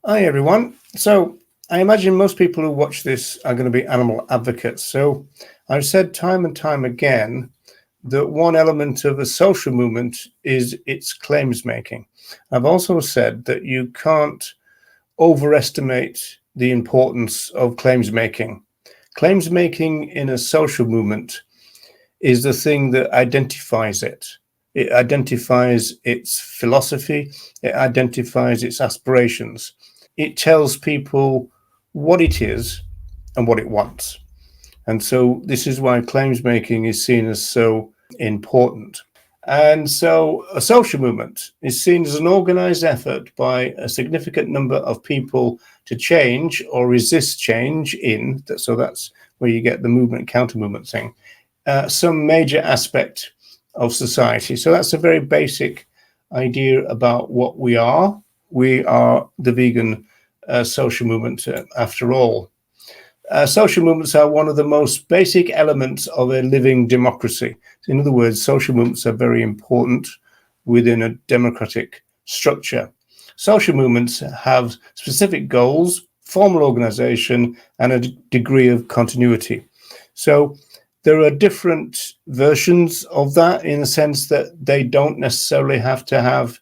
Hi, everyone. So I imagine most people who watch this are going to be animal advocates. So I've said time and time again that one element of a social movement is its claims making. I've also said that you can't overestimate the importance of claims making. Claims making in a social movement is the thing that identifies it. It identifies its philosophy, it identifies its aspirations. It tells people what it is and what it wants. And so this is why claims making is seen as so important. And so a social movement is seen as an organized effort by a significant number of people to change or resist change in, so that's where you get the movement counter movement thing, some major aspect of society. So that's a very basic idea about what we are. We are the vegan social movement, after all. Social movements are one of the most basic elements of a living democracy. In other words, social movements are very important within a democratic structure. Social movements have specific goals, formal organization, and a degree of continuity. So there are different versions of that in the sense that they don't necessarily have to have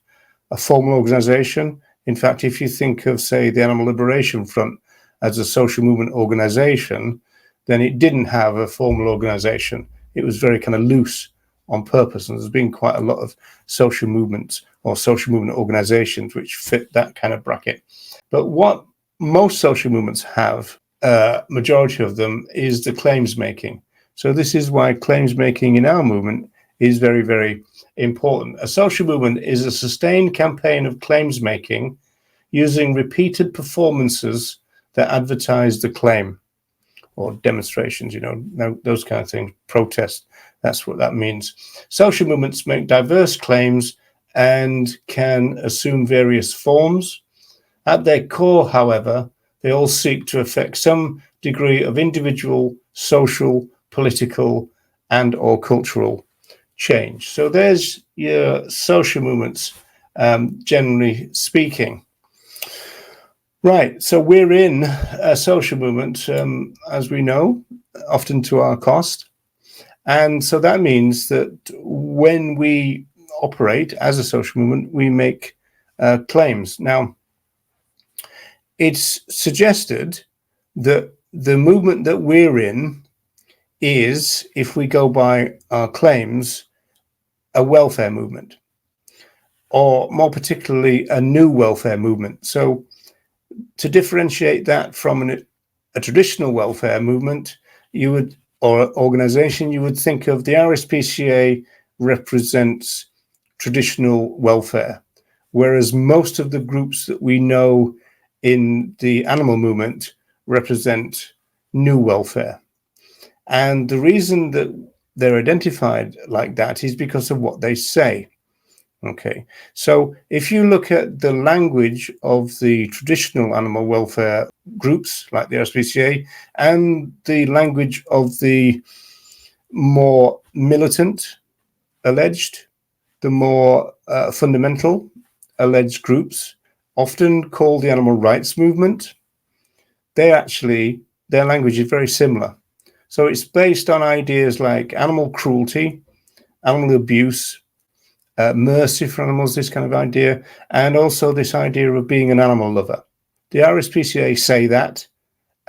a formal organization. In fact, if you think of, say, the Animal Liberation Front as a social movement organization, then it didn't have a formal organization. It was very kind of loose on purpose. And there's been quite a lot of social movements or social movement organizations which fit that kind of bracket. But what most social movements have, majority of them, is the claims making. So this is why claims making in our movement is very, very important. A social movement is a sustained campaign of claims making using repeated performances that advertise the claim, or demonstrations, those kind of things, protest, that's what that means. Social movements make diverse claims and can assume various forms. At their core, however, they all seek to affect some degree of individual, social, political, and or cultural change. So there's your social movements, generally speaking. Right, so we're in a social movement, as we know, often to our cost. And so that means that when we operate as a social movement, we make claims. Now, it's suggested that the movement that we're in is, if we go by our claims, a welfare movement, or more particularly a new welfare movement. So to differentiate that from a traditional welfare movement, or organization, you would think of the RSPCA represents traditional welfare, whereas most of the groups that we know in the animal movement represent new welfare. And the reason that they're identified like that is because of what they say. Okay, so if you look at the language of the traditional animal welfare groups like the RSPCA and the language of the more militant alleged, the more fundamental alleged groups, often called the animal rights movement, their language is very similar. So it's based on ideas like animal cruelty, animal abuse, mercy for animals, this kind of idea, and also this idea of being an animal lover. The RSPCA say that,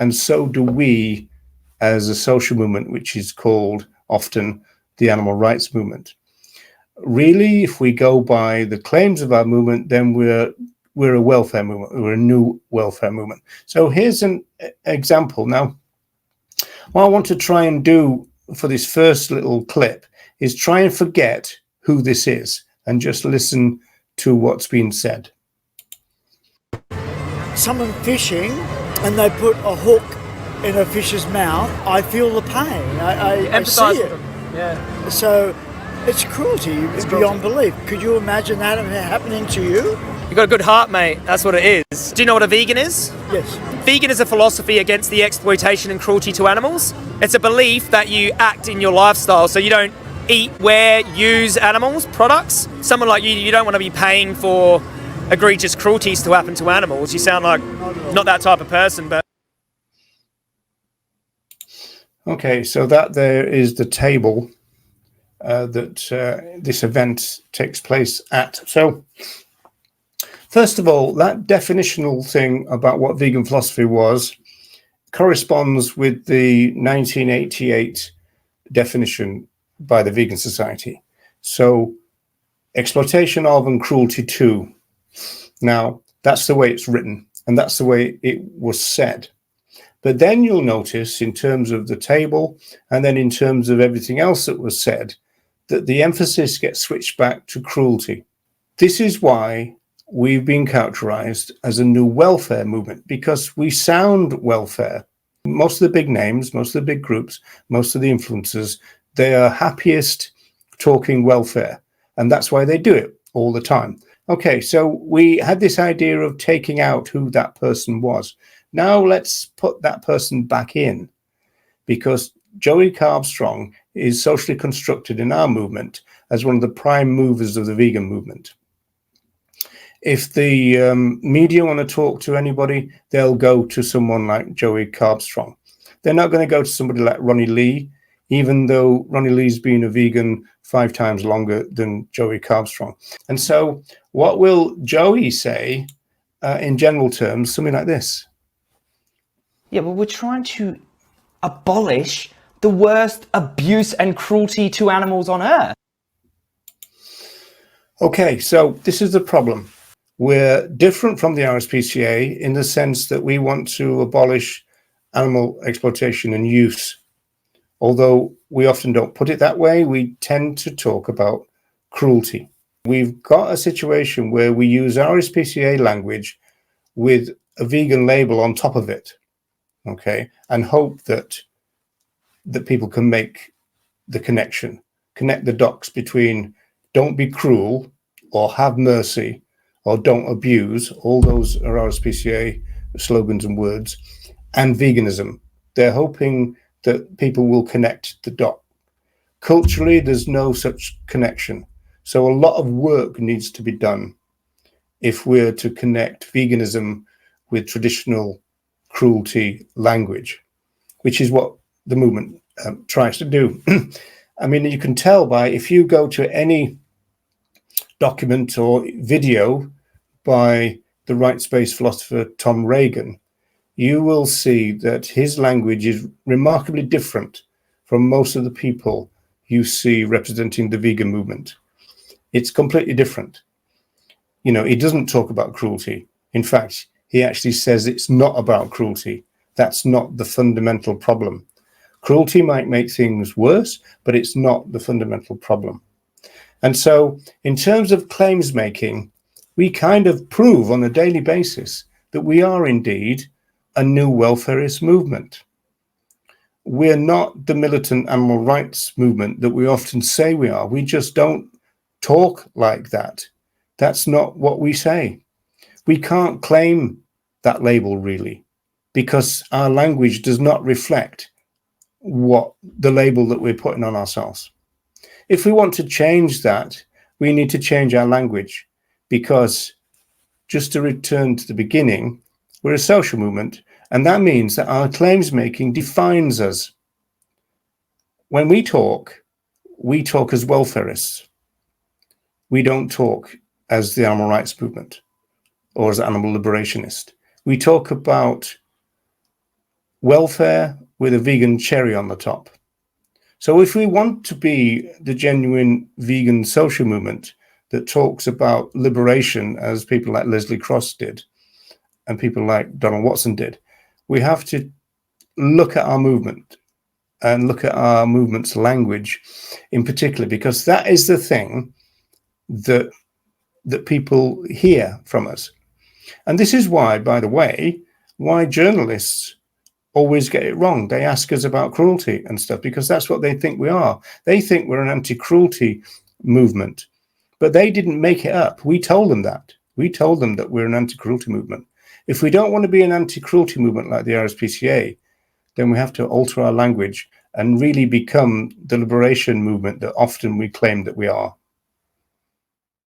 and so do we as a social movement, which is called often the animal rights movement. Really, if we go by the claims of our movement, then we're a welfare movement, we're a new welfare movement. So here's an example. Now, what I want to try and do for this first little clip is try and forget who this is and just listen to what's been said. Someone fishing and they put a hook in a fish's mouth, I feel the pain. I see it. Yeah. So it's cruelty. It's beyond belief. Could you imagine that happening to you? You've got a good heart, mate. That's what it is. Do you know what a vegan is? Yes. Vegan is a philosophy against the exploitation and cruelty to animals. It's a belief that you act in your lifestyle, so you don't eat, wear, use animals, products. Someone like you don't want to be paying for egregious cruelties to happen to animals. You sound like not that type of person, but... Okay, so that there is the table that this event takes place at. So, first of all, that definitional thing about what vegan philosophy was corresponds with the 1988 definition by the Vegan Society. So, exploitation of and cruelty to. Now, that's the way it's written, and that's the way it was said. But then you'll notice in terms of the table and then in terms of everything else that was said, that the emphasis gets switched back to cruelty. This is why we've been characterized as a new welfare movement, because we sound welfare. Most of the big names, most of the big groups, most of the influencers, they are happiest talking welfare. And that's why they do it all the time. Okay, so we had this idea of taking out who that person was. Now let's put that person back in, because Joey Carbstrong is socially constructed in our movement as one of the prime movers of the vegan movement. If the media want to talk to anybody, they'll go to someone like Joey Carbstrong. They're not going to go to somebody like Ronnie Lee, even though Ronnie Lee's been a vegan 5 times longer than Joey Carbstrong. And so what will Joey say in general terms? Something like this. Yeah, but we're trying to abolish the worst abuse and cruelty to animals on Earth. Okay, so this is the problem. We're different from the RSPCA in the sense that we want to abolish animal exploitation and use. Although we often don't put it that way, we tend to talk about cruelty. We've got a situation where we use RSPCA language with a vegan label on top of it, okay, and hope that people can make the connection, connect the dots between don't be cruel or have mercy or don't abuse, all those are RSPCA slogans and words, and veganism. They're hoping that people will connect the dot. Culturally, there's no such connection. So a lot of work needs to be done if we're to connect veganism with traditional cruelty language, which is what the movement tries to do. I mean, you can tell by, if you go to any document or video by the rights-based philosopher Tom Reagan, you will see that his language is remarkably different from most of the people you see representing the vegan movement. It's completely different. You know, he doesn't talk about cruelty. In fact, he actually says it's not about cruelty. That's not the fundamental problem. Cruelty might make things worse, but it's not the fundamental problem. And so in terms of claims making, we kind of prove on a daily basis that we are indeed a new welfareist movement. We're not the militant animal rights movement that we often say we are. We just don't talk like that. That's not what we say. We can't claim that label really, because our language does not reflect what the label that we're putting on ourselves. If we want to change that, we need to change our language, because just to return to the beginning, we're a social movement, and that means that our claims making defines us. When we talk as welfareists. We don't talk as the animal rights movement or as animal liberationist. We talk about welfare with a vegan cherry on the top. So if we want to be the genuine vegan social movement that talks about liberation, as people like Leslie Cross did and people like Donald Watson did, we have to look at our movement and look at our movement's language in particular, because that is the thing that people hear from us. And this is why, by the way, why journalists always get it wrong. They ask us about cruelty and stuff because that's what they think we are. They think we're an anti-cruelty movement, but they didn't make it up. We told them that. We told them that we're an anti-cruelty movement. If we don't want to be an anti-cruelty movement like the RSPCA, then we have to alter our language and really become the liberation movement that often we claim that we are.